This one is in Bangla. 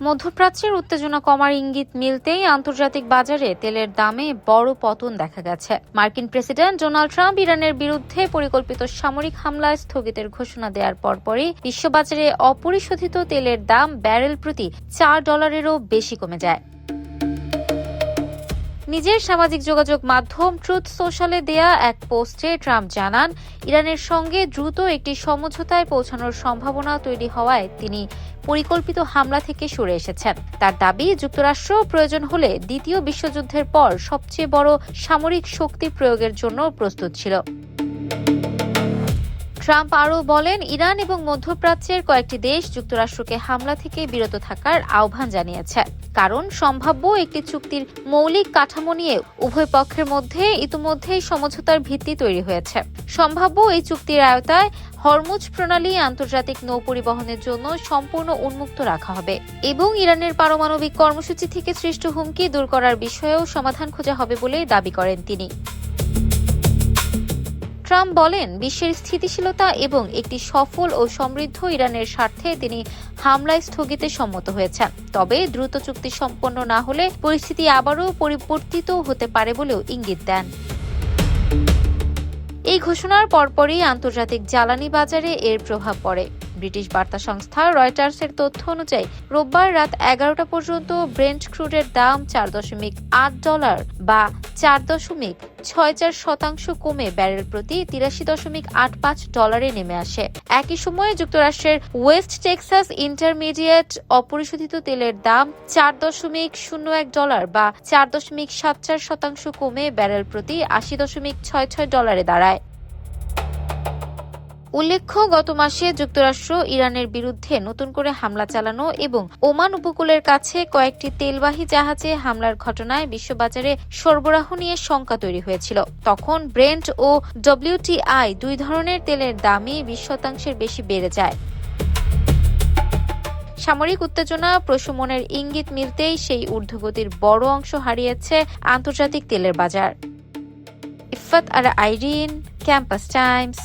মধ্যপ্রাচ্যের উত্তেজনা কমার ইঙ্গিত মিলতেই আন্তর্জাতিক বাজারে তেলের দামে বড় পতন দেখা গেছে। মার্কিন প্রেসিডেন্ট ডোনাল্ড ট্রাম্প ইরানের বিরুদ্ধে পরিকল্পিত সামরিক হামলায় স্থগিতের ঘোষণা দেওয়ার পরপরই বিশ্ববাজারে অপরিশোধিত তেলের দাম ব্যারেল প্রতি $4-এরও বেশি কমে যায়। নিজের সামাজিক যোগাযোগ মাধ্যম ট্রুথ সোশ্যালে দেয়া এক পোস্টে ট্রাম্প জানান, ইরানের সঙ্গে দ্রুত একটি সমঝোতায় পৌঁছানোর সম্ভাবনা তৈরি হওয়ায় তিনি পরিকল্পিত হামলা থেকে সরে এসেছেন। তার দাবি, যুক্তরাষ্ট্র প্রয়োজন হলে দ্বিতীয় বিশ্বযুদ্ধের পর সবচেয়ে বড় সামরিক শক্তি প্রয়োগের জন্য প্রস্তুত ছিল। ট্রাম্প আরও বলেন, ইরান এবং মধ্যপ্রাচ্যের কয়েকটি দেশ যুক্তরাষ্ট্রকে হামলা থেকে বিরত থাকার আহ্বান জানিয়েছে, কারণ সম্ভাব্য একটি চুক্তির মৌলিক কাঠামো নিয়ে উভয় পক্ষের মধ্যে ইতিমধ্যেই সমঝোতার ভিত্তি তৈরি হয়েছে। সম্ভাব্য এই চুক্তির আওতায় হরমুজ প্রণালী আন্তর্জাতিক নৌ পরিবহনের জন্য সম্পূর্ণ উন্মুক্ত রাখা হবে এবং ইরানের পারমাণবিক কর্মসূচি থেকে সৃষ্ট হুমকি দূর করার বিষয়েও সমাধান খোঁজা হবে বলে দাবি করেন তিনি। ট্রাম্প বলেন, বিশ্বের স্থিতিশীলতা এবং একটি সফল ও সমৃদ্ধ ইরানের স্বার্থে তিনি হামলায় স্থগিতে সম্মত হয়েছেন। তবে দ্রুত চুক্তি সম্পন্ন না হলে পরিস্থিতি আবারও পরিবর্তিত হতে পারে বলেও ইঙ্গিত দেন। এই ঘোষণার পরপরই আন্তর্জাতিক জ্বালানি বাজারে এর প্রভাব পড়ে। ব্রিটিশ বার্তা সংস্থা রয়টার্সের তথ্য অনুযায়ী রোববার রাত 11টা পর্যন্ত ব্রেন্ট ক্রুডের দাম $4.8 বা 4.64% কমে ব্যারেল প্রতি $83.85 নেমে আসে। একই সময়ে যুক্তরাষ্ট্রের ওয়েস্ট টেক্সাস ইন্টারমিডিয়েট অপরিশোধিত তেলের দাম $4.01 বা 4.74% কমে ব্যারেল প্রতি $80.66 দাঁড়ায়। উল্লেখ্য, গত মাসে যুক্তরাষ্ট্র ইরানের বিরুদ্ধে নতুন করে হামলা চালানো এবং ওমান উপকূলের কাছে কয়েকটি তেলবাহী জাহাজে হামলার ঘটনায় বিশ্ববাজারে সরবরাহ নিয়ে শঙ্কা তৈরি হয়েছিল। তখন ব্রেন্ট ও WTI দুই ধরনের তেলের দামই 20% বেশি বেড়ে যায়। সামরিক উত্তেজনা প্রশমনের ইঙ্গিত মিলতেই সেই ঊর্ধ্বগতির বড় অংশ হারিয়েছে আন্তর্জাতিক তেলের বাজার। ইফাত আরা আইরিন, ক্যাম্পাস টাইমস।